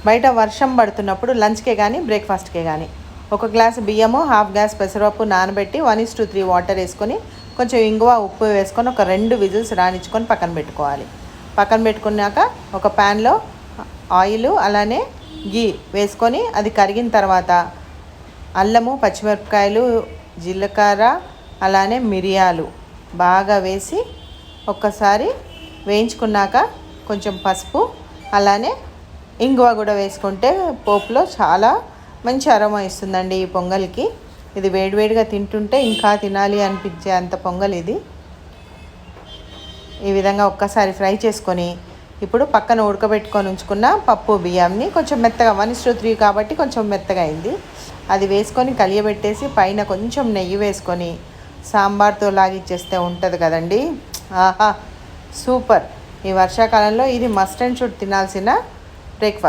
బయట వర్షం పడుతున్నప్పుడు లంచ్కే కానీ బ్రేక్ఫాస్ట్కే కానీ ఒక గ్లాసు బియ్యము, హాఫ్ గ్లాస్ పెసరపప్పు నానబెట్టి 1:3 వాటర్ వేసుకొని కొంచెం ఇంగువ, ఉప్పు వేసుకొని ఒక 2 విజిల్స్ రానిచ్చుకొని పక్కన పెట్టుకోవాలి. పక్కన పెట్టుకున్నాక ఒక ప్యాన్లో ఆయిల్ అలానే గీ వేసుకొని అది కరిగిన తర్వాత అల్లము, పచ్చిమిరపకాయలు, జీలకర్ర అలానే మిరియాలు బాగా వేసి ఒక్కసారి వేయించుకున్నాక కొంచెం పసుపు అలానే ఇంగువ కూడా వేసుకుంటే పోపులో చాలా మంచి అరోమా ఇస్తుందండి ఈ పొంగల్కి. ఇది వేడివేడిగా తింటుంటే ఇంకా తినాలి అనిపించే అంత పొంగల్ ఇది. ఈ విధంగా ఒక్కసారి ఫ్రై చేసుకొని ఇప్పుడు పక్కన ఉడకబెట్టుకొని ఉంచుకున్న పప్పు బియ్యంని కొంచెం మెత్తగా 1:3 కాబట్టి కొంచెం మెత్తగా అయింది. అది వేసుకొని కలియబెట్టేసి పైన కొంచెం నెయ్యి వేసుకొని సాంబార్తో లాగిచ్చేస్తే ఉంటుంది కదండి. ఆహా, సూపర్. ఈ వర్షాకాలంలో ఇది మస్ట్ అండ్ షుడ్ తినాల్సిన బ్రేక్ఫాస్ట్.